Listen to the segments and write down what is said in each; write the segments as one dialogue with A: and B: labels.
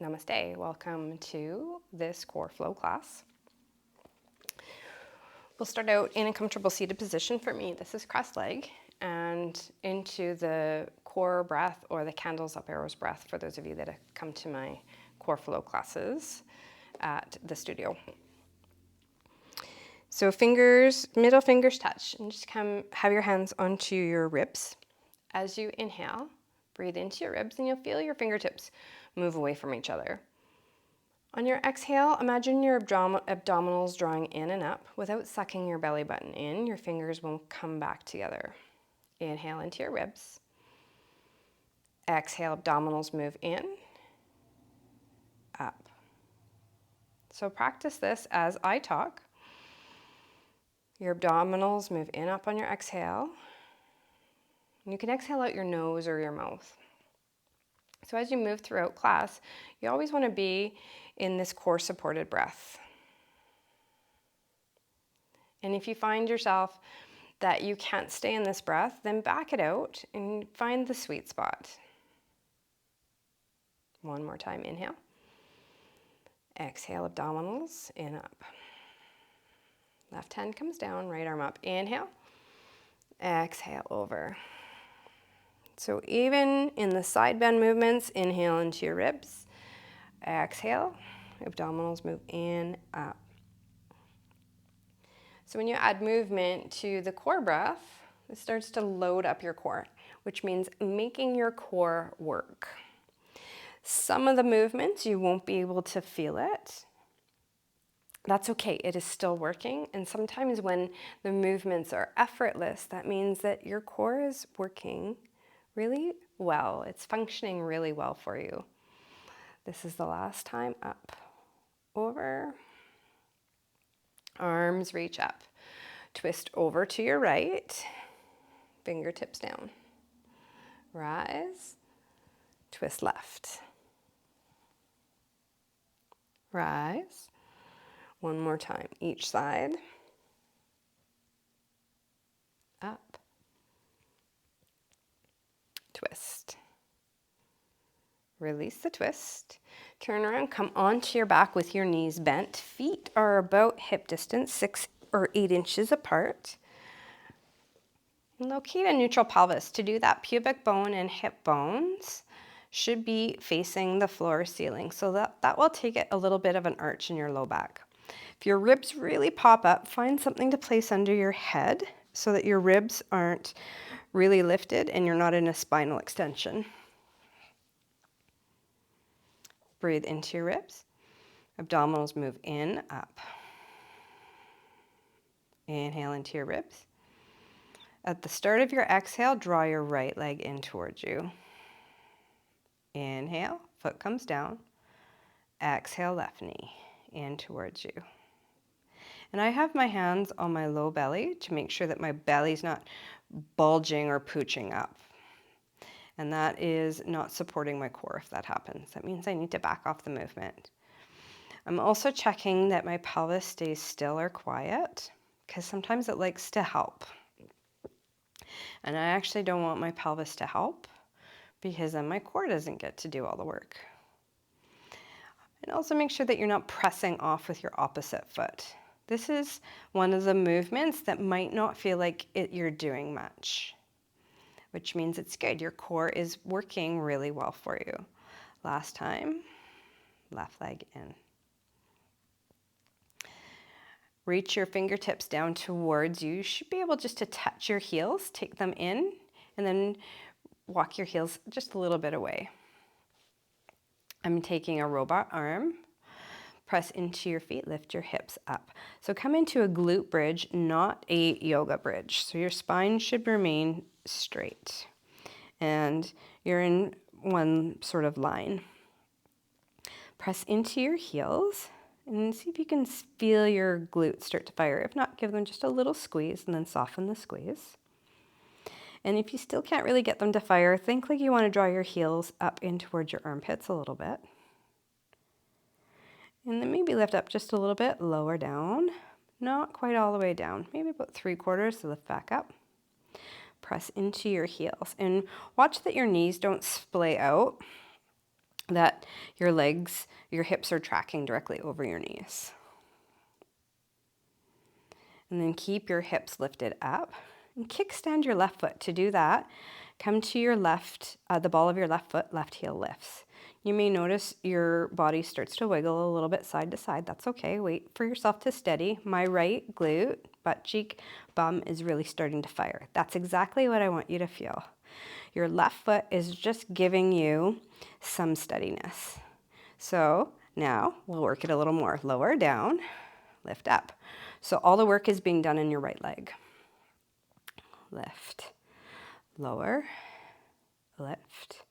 A: Namaste. Welcome to this core flow class. We'll start out in a comfortable seated position. For me, this is cross leg, and into the core breath or the candles up arrows breath for those of you that have come to my core flow classes at the studio. So middle fingers touch, and just have your hands onto your ribs. As you inhale, breathe into your ribs, and you'll feel your fingertips move away from each other. On your exhale, imagine your abdominals drawing in and up. Without sucking your belly button in, your fingers will come back together. Inhale into your ribs. Exhale, abdominals move in, up. So practice this as I talk. Your abdominals move in, up on your exhale. And you can exhale out your nose or your mouth. So as you move throughout class, you always want to be in this core supported breath. And if you find yourself that you can't stay in this breath, then back it out and find the sweet spot. One more time, inhale. Exhale, abdominals in, up. Left hand comes down, right arm up. Inhale. Exhale, over. So even in the side bend movements, inhale into your ribs. Exhale, abdominals move in, up. So when you add movement to the core breath, it starts to load up your core, which means making your core work. Some of the movements, you won't be able to feel it. That's okay, it is still working. And sometimes when the movements are effortless, that means that your core is working really well. It's functioning really well for you. This is the last time. Up, over. Arms reach up. Twist over to your right. Fingertips down. Rise. Twist left. Rise. One more time, each side. Up. Twist. Release the twist. Turn around, come onto your back with your knees bent. Feet are about hip distance, 6 or 8 inches apart. And locate a neutral pelvis. To do that, pubic bone and hip bones should be facing the floor or ceiling. So that will take it a little bit of an arch in your low back. If your ribs really pop up, find something to place under your head so that your ribs aren't really lifted and you're not in a spinal extension. Breathe into your ribs. Abdominals move in, up. Inhale into your ribs. At the start of your exhale, draw your right leg in towards you. Inhale, foot comes down. Exhale, left knee in towards you. And I have my hands on my low belly to make sure that my belly's not bulging or pooching up. And that is not supporting my core if that happens. That means I need to back off the movement. I'm also checking that my pelvis stays still or quiet, because sometimes it likes to help. And I actually don't want my pelvis to help, because then my core doesn't get to do all the work. And also make sure that you're not pressing off with your opposite foot. This is one of the movements that might not feel like you're doing much, which means it's good. Your core is working really well for you. Last time, left leg in. Reach your fingertips down towards you. You should be able just to touch your heels, take them in, and then walk your heels just a little bit away. I'm taking a robot arm. Press into your feet, lift your hips up. So come into a glute bridge, not a yoga bridge. So your spine should remain straight. And you're in one sort of line. Press into your heels and see if you can feel your glutes start to fire. If not, give them just a little squeeze and then soften the squeeze. And if you still can't really get them to fire, think like you want to draw your heels up in towards your armpits a little bit. And then maybe lift up just a little bit, lower down, not quite all the way down, maybe about 3/4 to lift back up. Press into your heels and watch that your knees don't splay out. that your legs, your hips are tracking directly over your knees. And then keep your hips lifted up and kickstand your left foot. To do that, come to your left, the ball of your left foot, left heel lifts. You may notice your body starts to wiggle a little bit side to side. That's okay. Wait for yourself to steady. My right glute, butt cheek, bum is really starting to fire. That's exactly what I want you to feel. Your left foot is just giving you some steadiness. So now we'll work it a little more. Lower down, lift up. So all the work is being done in your right leg. Lift, lower, lift,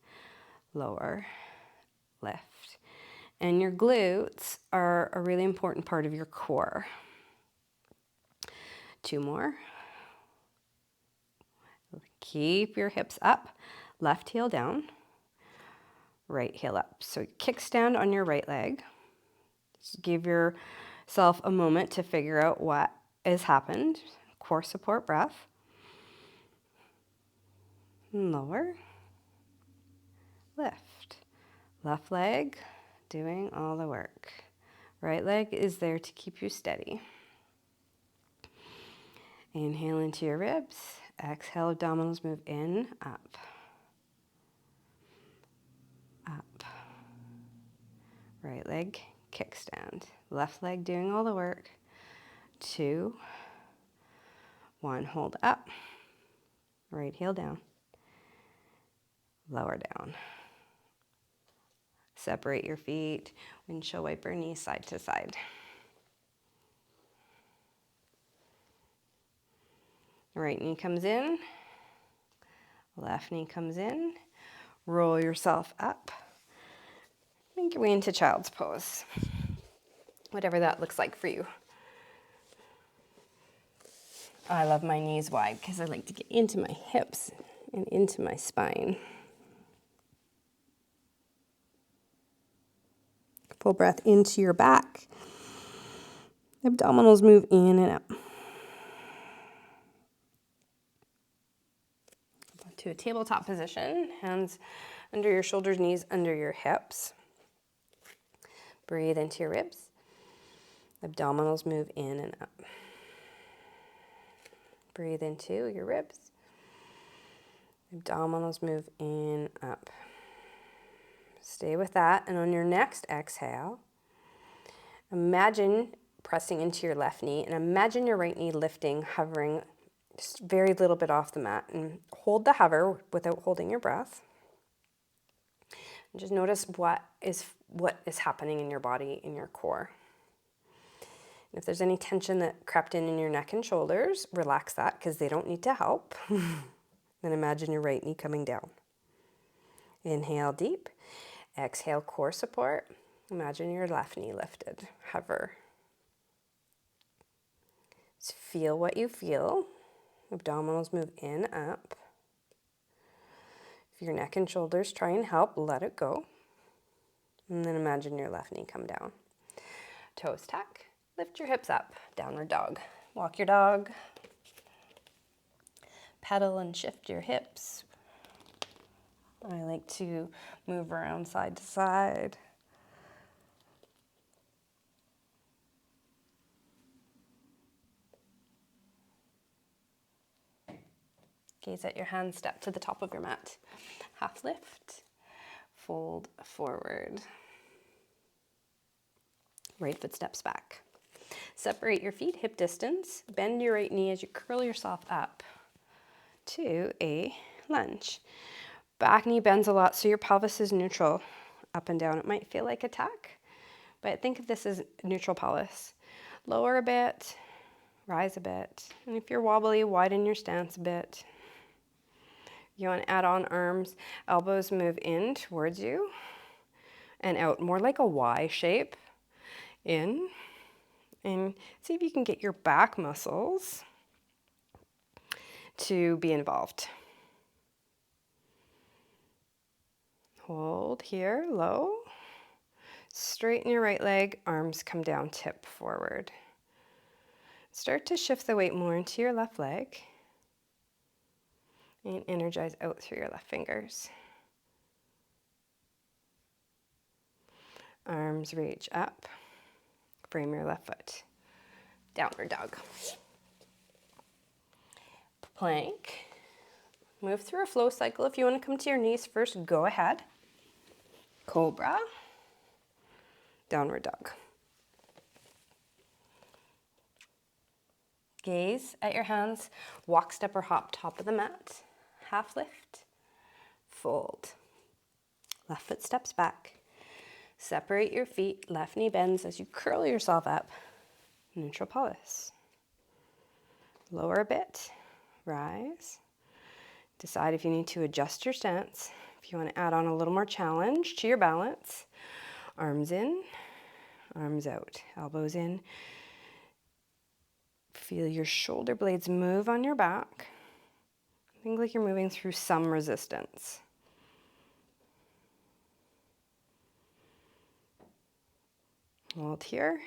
A: lower, lift. And your glutes are a really important part of your core. 2 more. Keep your hips up, left heel down, right heel up. So kickstand on your right leg. Just give yourself a moment to figure out what has happened. Core support breath. Lower, lift. Left leg doing all the work. Right leg is there to keep you steady. Inhale into your ribs. Exhale, abdominals move in, up, up. Right leg, kickstand. Left leg doing all the work. 2, 1, hold up. Right heel down. Lower down. Separate your feet. Windshield wiper knees side to side. Right knee comes in. Left knee comes in. Roll yourself up. Make your way into child's pose. Whatever that looks like for you. I love my knees wide because I like to get into my hips and into my spine. Full breath into your back. Abdominals move in and up. To a tabletop position, hands under your shoulders, knees under your hips. Breathe into your ribs. Abdominals move in and up. Breathe into your ribs. Abdominals move in, up. Stay with that, and on your next exhale, imagine pressing into your left knee, and imagine your right knee lifting, hovering just very little bit off the mat, and hold the hover without holding your breath. And just notice what is happening in your body, in your core. And if there's any tension that crept in your neck and shoulders, relax that because they don't need to help. Then imagine your right knee coming down. Inhale deep. Exhale, core support. Imagine your left knee lifted. Hover. Just feel what you feel. Abdominals move in, up. If your neck and shoulders try and help, let it go. And then imagine your left knee come down. Toes tuck. Lift your hips up. Downward dog. Walk your dog. Pedal and shift your hips. I like to move around side to side. Gaze at your hands, step to the top of your mat. Half lift, fold forward. Right foot steps back. Separate your feet hip distance. Bend your right knee as you curl yourself up to a lunge. Back knee bends a lot, so your pelvis is neutral up and down. It might feel like a tuck, but think of this as neutral pelvis. Lower a bit, rise a bit. And if you're wobbly, widen your stance a bit. You want to add on arms, elbows move in towards you and out, more like a Y shape. In, and see if you can get your back muscles to be involved. Hold here, low. Straighten your right leg, arms come down, tip forward. Start to shift the weight more into your left leg and energize out through your left fingers. Arms reach up. Frame your left foot. Downward dog. Plank. Move through a flow cycle. If you want to come to your knees first, go ahead. Cobra. Downward dog. Gaze at your hands. Walk, step, or hop, top of the mat. Half lift. Fold. Left foot steps back. Separate your feet. Left knee bends as you curl yourself up. Neutral pelvis. Lower a bit. Rise. Decide if you need to adjust your stance. If you want to add on a little more challenge to your balance. Arms in, arms out. Elbows in. Feel your shoulder blades move on your back. Think like you're moving through some resistance. Hold here.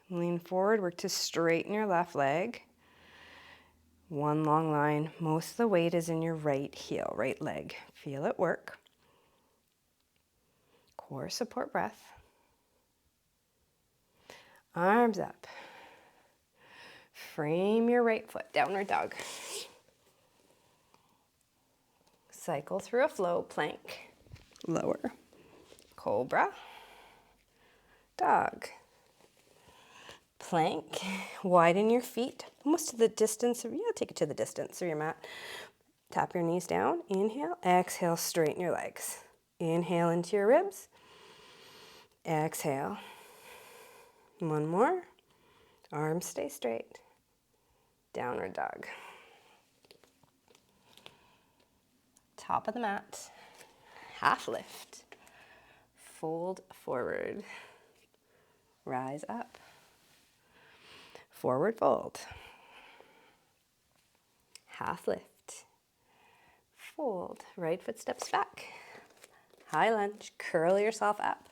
A: Lean forward. Work to straighten your left leg. One long line. Most of the weight is in your right heel, right leg. Feel it work. Core support breath. Arms up. Frame your right foot. Downward dog. Cycle through a flow. Plank. Lower. Cobra. Dog. Plank. Widen your feet almost to the distance of, take it to the distance of your mat. Tap your knees down. Inhale. Exhale. Straighten your legs. Inhale into your ribs. Exhale. One more. Arms stay straight. Downward dog. Top of the mat. Half lift. Fold forward. Rise up. Forward fold. Half lift. Fold. Right foot steps back. High lunge. Curl yourself up.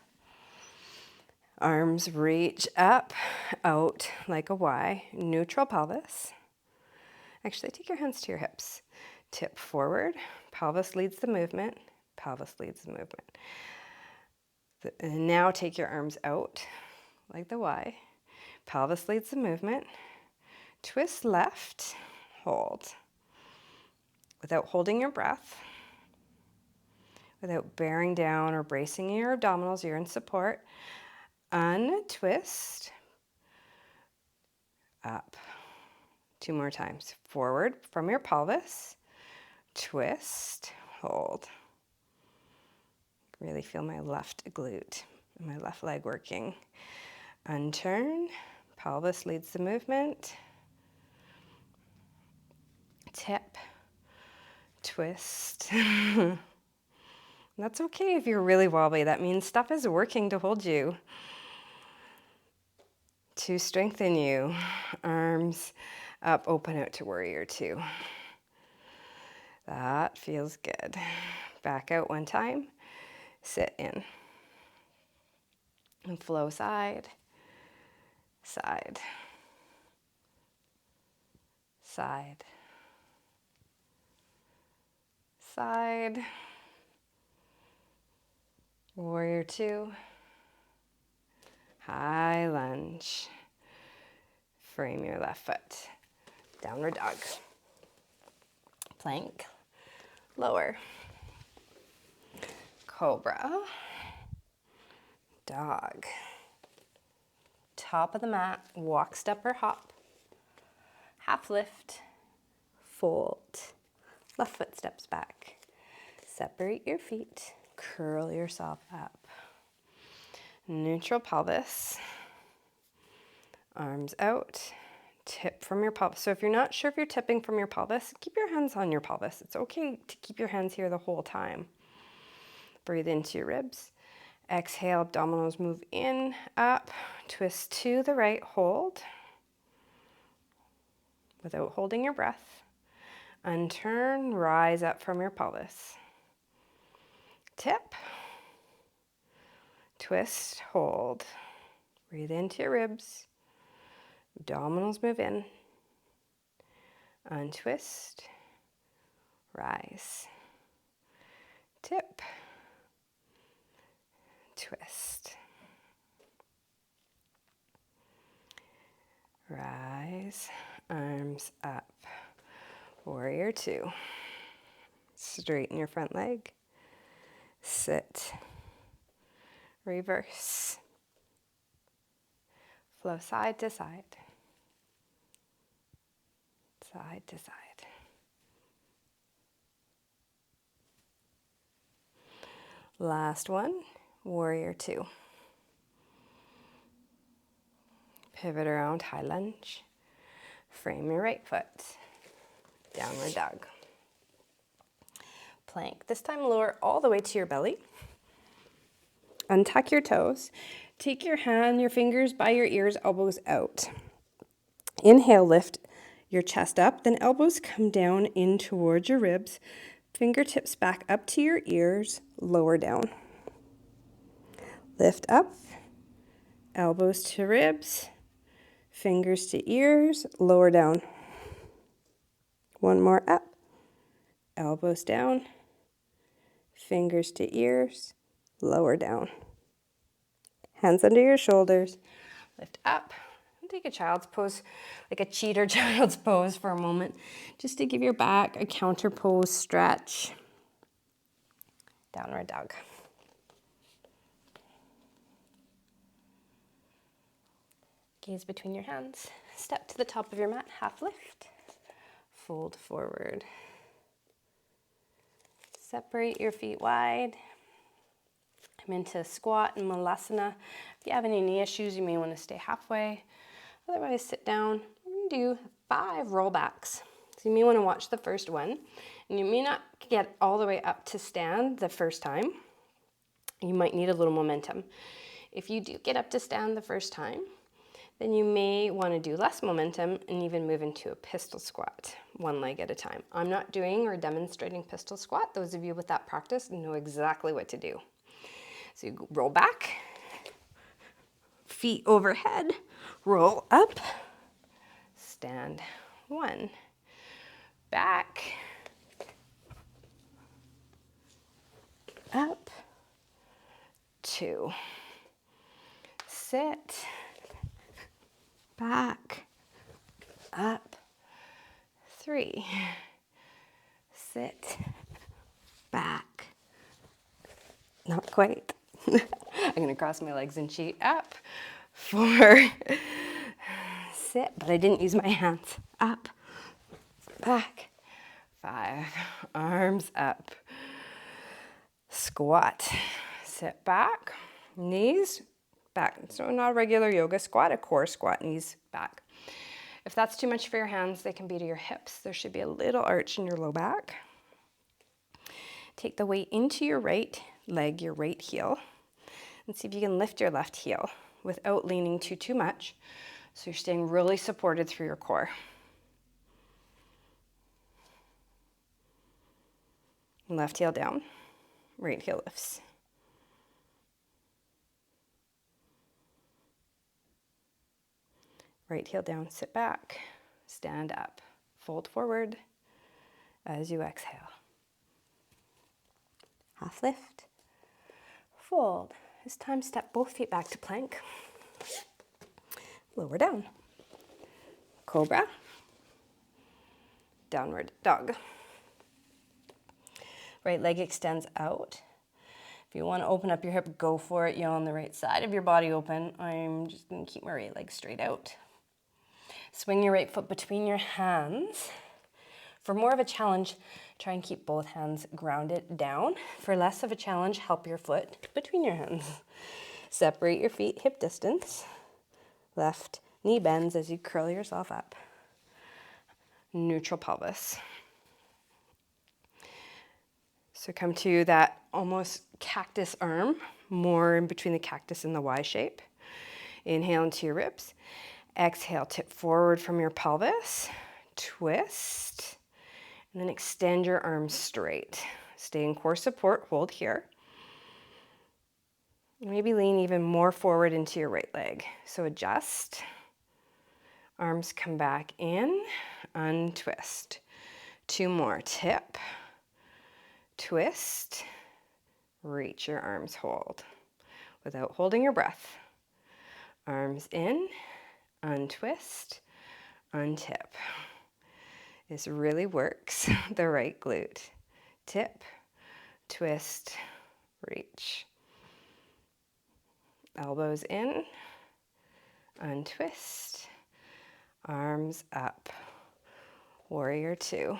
A: Arms reach up, out like a Y. Neutral pelvis. Actually, take your hands to your hips. Tip forward. Pelvis leads the movement. Pelvis leads the movement. And now take your arms out like the Y. Pelvis leads the movement. Twist left. Hold. Without holding your breath. Without bearing down or bracing your abdominals, you're in support. Untwist. Up. 2 more times. Forward from your pelvis. Twist. Hold. Really feel my left glute and my left leg working. Unturn. Pelvis leads the movement. Tip. Twist. That's okay if you're really wobbly. That means stuff is working to hold you. To strengthen you. Arms up, open out to warrior 2. That feels good. Back out one time. Sit in. And flow side, side, side, side. Warrior 2. High lunge. Frame your left foot. Downward dog. Plank. Lower. Cobra. Dog. Top of the mat. Walk, step, or hop. Half lift. Fold. Left foot steps back. Separate your feet. Curl yourself up. Neutral pelvis. Arms out. Tip from your pelvis. So if you're not sure if you're tipping from your pelvis, keep your hands on your pelvis. It's okay to keep your hands here the whole time. Breathe into your ribs. Exhale, abdominals move in, up. Twist to the right, hold. Without holding your breath. Unturn, rise up from your pelvis. Tip. Twist, hold. Breathe into your ribs. Abdominals move in. Untwist. Rise. Tip. Twist. Rise, arms up. Warrior two. Straighten your front leg. Sit. Reverse. Flow side to side. Side to side. Last one, warrior two. Pivot around, high lunge. Frame your right foot. Downward dog. Plank. This time lower all the way to your belly. Untuck your toes. Take your hand, your fingers by your ears, elbows out. Inhale, lift your chest up, then elbows come down in towards your ribs. Fingertips back up to your ears, lower down. Lift up, elbows to ribs, fingers to ears, lower down. One more up, elbows down, fingers to ears, lower down. Hands under your shoulders, lift up. Take a child's pose, like a cheater child's pose for a moment, just to give your back a counter pose stretch. Downward dog. Gaze between your hands. Step to the top of your mat, half lift. Fold forward. Separate your feet wide. Come into squat and malasana. If you have any knee issues, you may want to stay halfway. Otherwise, sit down. We're going to do 5 rollbacks. So you may want to watch the first one. And you may not get all the way up to stand the first time. You might need a little momentum. If you do get up to stand the first time, then you may want to do less momentum and even move into a pistol squat, one leg at a time. I'm not doing or demonstrating pistol squat. Those of you with that practice know exactly what to do. So you roll back, feet overhead, roll up, stand 1, back, up, 2, sit, back, up, 3, sit, back, not quite. I'm gonna cross my legs and cheat. Up, 4, sit, but I didn't use my hands. Up, back, 5, arms up, squat, sit back, knees back. So not a regular yoga squat, a core squat, knees back. If that's too much for your hands, they can be to your hips. There should be a little arch in your low back. Take the weight into your right leg, your right heel, and see if you can lift your left heel without leaning too much. So you're staying really supported through your core. Left heel down, right heel lifts. Right heel down, sit back, stand up, fold forward as you exhale. Half lift, fold. This time step both feet back to plank. Lower down. Cobra. Downward dog. Right leg extends out. If you want to open up your hip, go for it. Yaw on the right side of your body open. I'm just going to keep my right leg straight out. Swing your right foot between your hands. For more of a challenge, try and keep both hands grounded down. For less of a challenge, help your foot between your hands. Separate your feet hip distance. Left knee bends as you curl yourself up. Neutral pelvis. So come to that almost cactus arm, more in between the cactus and the Y shape. Inhale into your ribs. Exhale, tip forward from your pelvis. Twist. And then extend your arms straight. Stay in core support, hold here. Maybe lean even more forward into your right leg. So adjust. Arms come back in, untwist. 2 more, tip, twist, reach your arms, hold. Without holding your breath. Arms in, untwist, untip. This really works the right glute. Tip, twist, reach. Elbows in, untwist, arms up. Warrior two.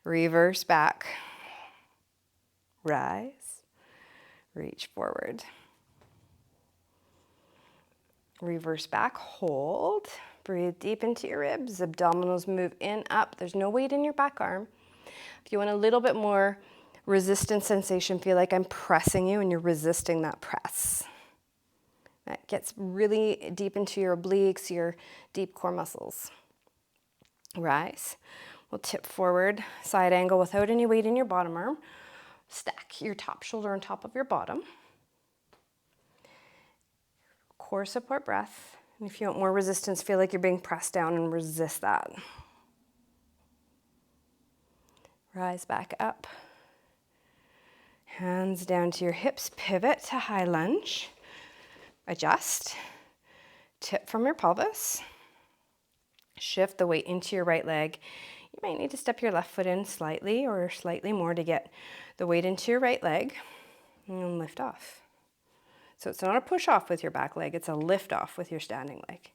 A: Reverse back. Rise, reach forward. Reverse back, hold. Breathe deep into your ribs. Abdominals move in, up. There's no weight in your back arm. If you want a little bit more resistance sensation, feel like I'm pressing you and you're resisting that press. That gets really deep into your obliques, your deep core muscles. Rise. We'll tip forward, side angle without any weight in your bottom arm. Stack your top shoulder on top of your bottom. Core support breath. And if you want more resistance, feel like you're being pressed down and resist that. Rise back up. Hands down to your hips, pivot to high lunge. Adjust. Tip from your pelvis. Shift the weight into your right leg. You might need to step your left foot in slightly or slightly more to get the weight into your right leg. And lift off. So it's not a push off with your back leg, it's a lift off with your standing leg.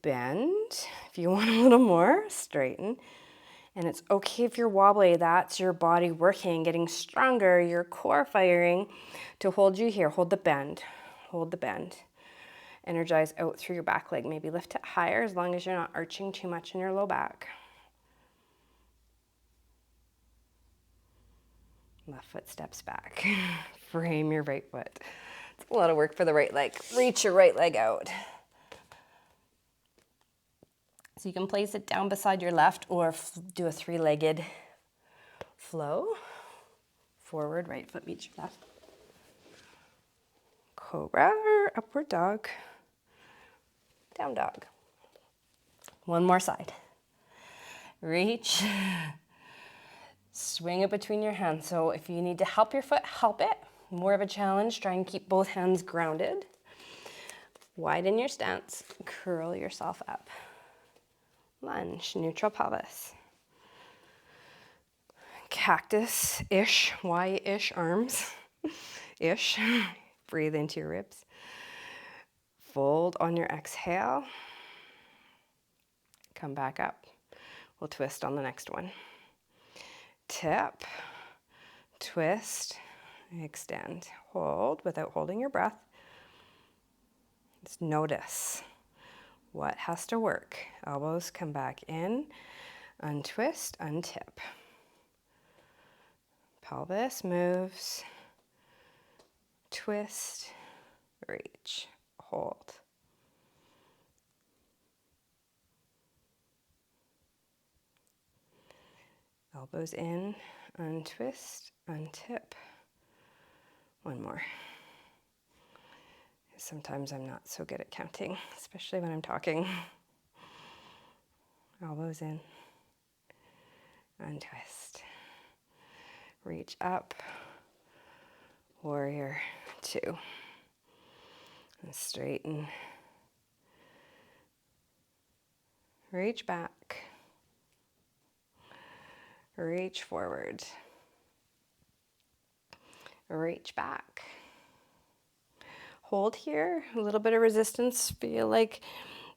A: Bend. If you want a little more, straighten. And it's okay if you're wobbly, that's your body working, getting stronger, your core firing to hold you here. Hold the bend, hold the bend. Energize out through your back leg. Maybe lift it higher as long as you're not arching too much in your low back. Left foot steps back. Frame your right foot. It's a lot of work for the right leg. Reach your right leg out. So you can place it down beside your left or do a three-legged flow. Forward, right foot meets your left. Cobra or upward dog. Down dog. One more side. Reach. Swing it between your hands. So if you need to help your foot, help it. More of a challenge, try and keep both hands grounded. Widen your stance, curl yourself up. Lunge, neutral pelvis. Cactus-ish, Y-ish arms. Ish. Breathe into your ribs. Fold on your exhale. Come back up. We'll twist on the next one. Tip, twist, extend. Hold without holding your breath. Just notice what has to work. Elbows come back in, untwist, untip. Pelvis moves, twist, reach, hold. Elbows in, untwist, untip. One more. Sometimes I'm not so good at counting, especially when I'm talking. Elbows in, untwist. Reach up, warrior two. And straighten. Reach back. Reach forward. Reach back. Hold here, a little bit of resistance. Feel like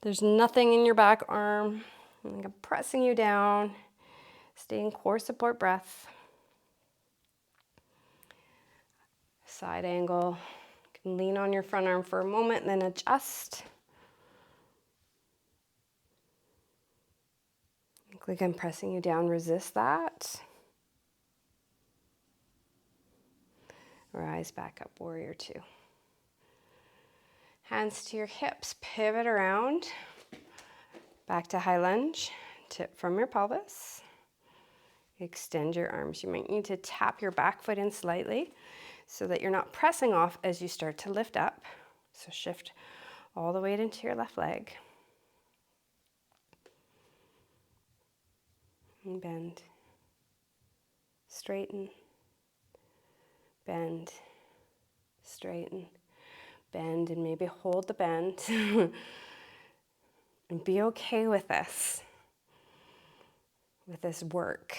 A: there's nothing in your back arm. Like I'm pressing you down. Stay in core support breath. Side angle. You can lean on your front arm for a moment and then adjust. Look like I'm pressing you down. Resist that. Rise back up, warrior two. Hands to your hips, pivot around, back to high lunge, tip from your pelvis, extend your arms. You might need to tap your back foot in slightly so that you're not pressing off as you start to lift up. So shift all the weight into your left leg. And bend, straighten, bend, straighten, Bend and maybe hold the bend. And be okay with this work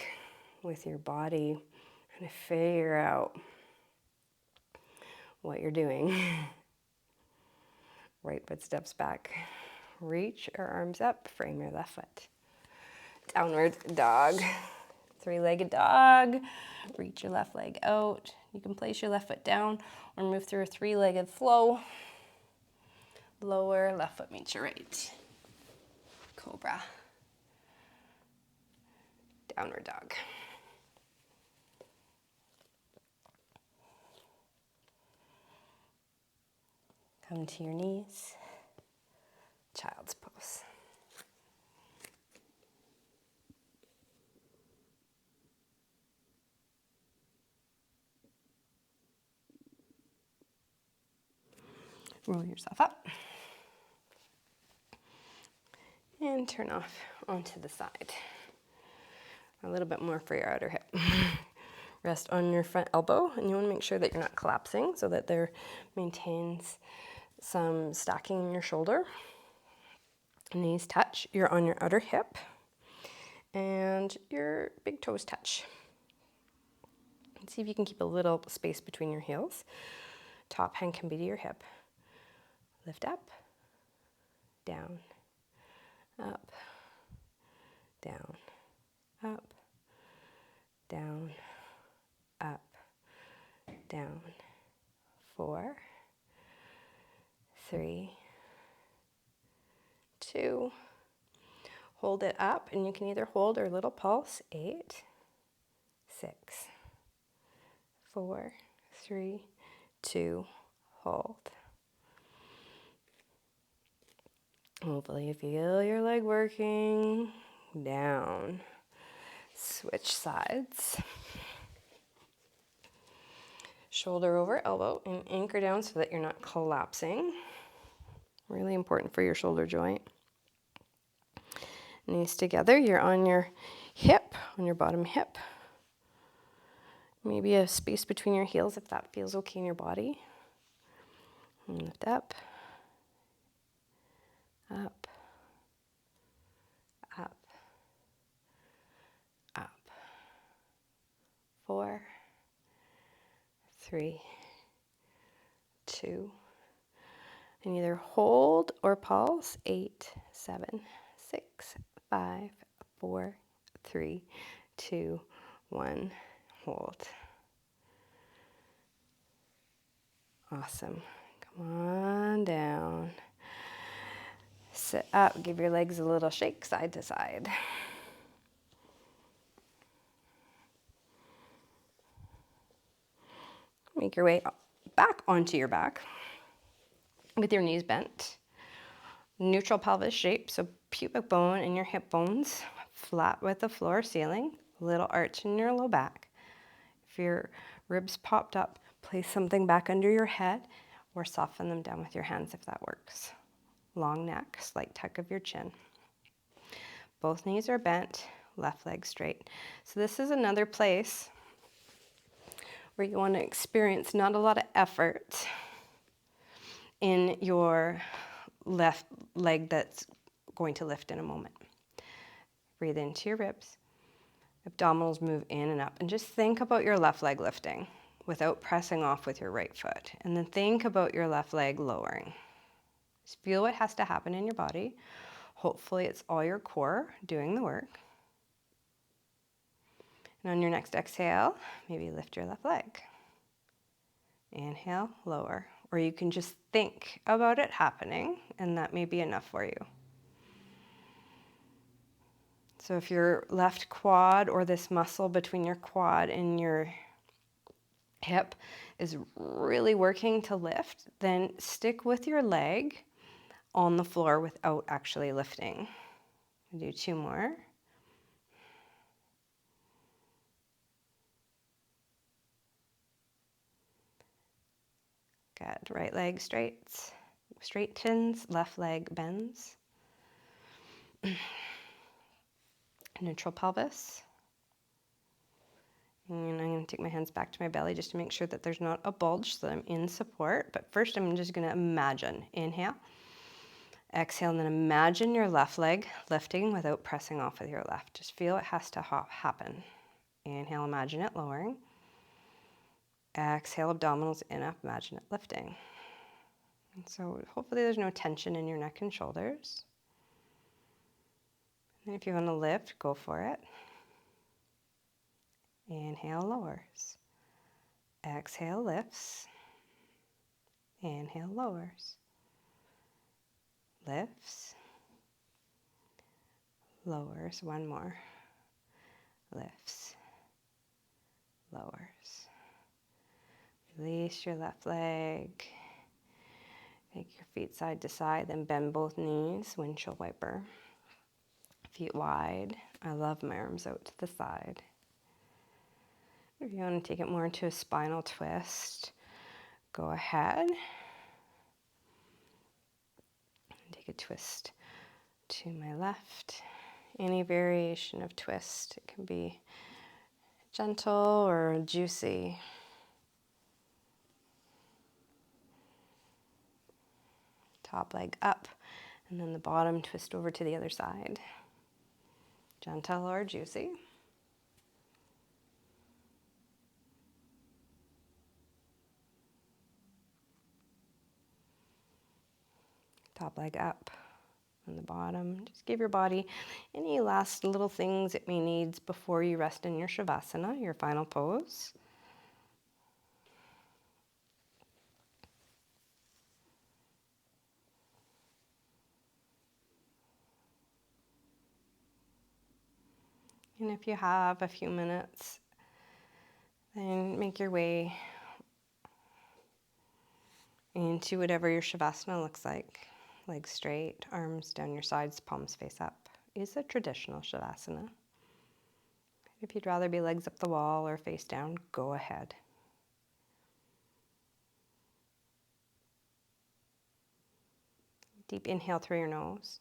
A: with your body, and figure out what you're doing. Right foot steps back. Reach your arms up, frame your left foot. Downward dog. Three-legged dog. Reach your left leg out. You can place your left foot down or move through a three-legged flow. Lower, left foot meets your right. Cobra. Downward dog. Come to your knees. Child's pose. Roll yourself up. And turn off onto the side. A little bit more for your outer hip. Rest on your front elbow, and you want to make sure that you're not collapsing so that there maintains some stacking in your shoulder. Knees touch, you're on your outer hip, and your big toes touch. And see if you can keep a little space between your heels. Top hand can be to your hip. Lift up, down, up, down, up, down, up, down. 4, 3, 2. Hold it up, and you can either hold or a little pulse. 8, 6, 4, 3, 2, hold. Hopefully you feel your leg working. Down. Switch sides. Shoulder over elbow and anchor down so that you're not collapsing. Really important for your shoulder joint. Knees together, you're on your hip, on your bottom hip. Maybe a space between your heels if that feels okay in your body. And lift up, up, up, up. 4, 3, 2. And either hold or pulse. 8, 7, 6, 5, 4, 3, 2, 1. Hold. Awesome. Come on down. Sit up. Give your legs a little shake side to side. Make your way back onto your back with your knees bent. Neutral pelvis shape, so pubic bone and your hip bones flat with the floor ceiling. Little arch in your low back. If your ribs popped up, place something back under your head or soften them down with your hands if that works. Long neck, slight tuck of your chin. Both knees are bent, left leg straight. So this is another place where you want to experience not a lot of effort in your left leg that's going to lift in a moment. Breathe into your ribs. Abdominals move in and up. And just think about your left leg lifting without pressing off with your right foot. And then think about your left leg lowering. Just feel what has to happen in your body. Hopefully it's all your core doing the work. And on your next exhale, maybe lift your left leg. Inhale, lower. Or you can just think about it happening, and that may be enough for you. So if your left quad or this muscle between your quad and your hip is really working to lift, then stick with your leg on the floor without actually lifting. Do 2 more. Good. Right leg straightens, left leg bends. Neutral pelvis. And I'm going to take my hands back to my belly just to make sure that there's not a bulge, so that I'm in support. But first I'm just going to imagine. Inhale. Exhale, and then imagine your left leg lifting without pressing off with your left. Just feel it has to happen. Inhale, imagine it lowering. Exhale, abdominals in up, imagine it lifting. And so hopefully there's no tension in your neck and shoulders. And if you want to lift, go for it. Inhale, lowers. Exhale, lifts. Inhale, lowers. Lifts. Lowers. One more. Lifts. Lowers. Release your left leg. Take your feet side to side, then bend both knees, windshield wiper. Feet wide. I love my arms out to the side. If you want to take it more into a spinal twist, go ahead. Take a twist to my left. Any variation of twist. It can be gentle or juicy. Top leg up, and then the bottom twist over to the other side. Gentle or juicy. Top leg up and the bottom. Just give your body any last little things it may need before you rest in your Shavasana, your final pose. And if you have a few minutes, then make your way into whatever your Shavasana looks like. Legs straight, arms down your sides, palms face up. Is a traditional Shavasana. If you'd rather be legs up the wall or face down, go ahead. Deep inhale through your nose.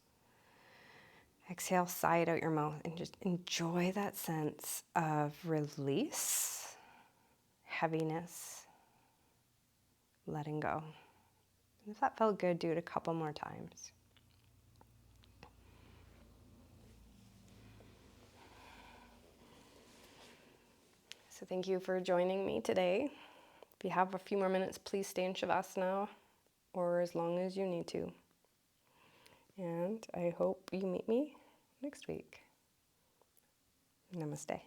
A: Exhale, sigh it out your mouth, and just enjoy that sense of release, heaviness, letting go. And if that felt good, do it a couple more times. So thank you for joining me today. If you have a few more minutes, please stay in Shavasana or as long as you need to. And I hope you meet me next week. Namaste.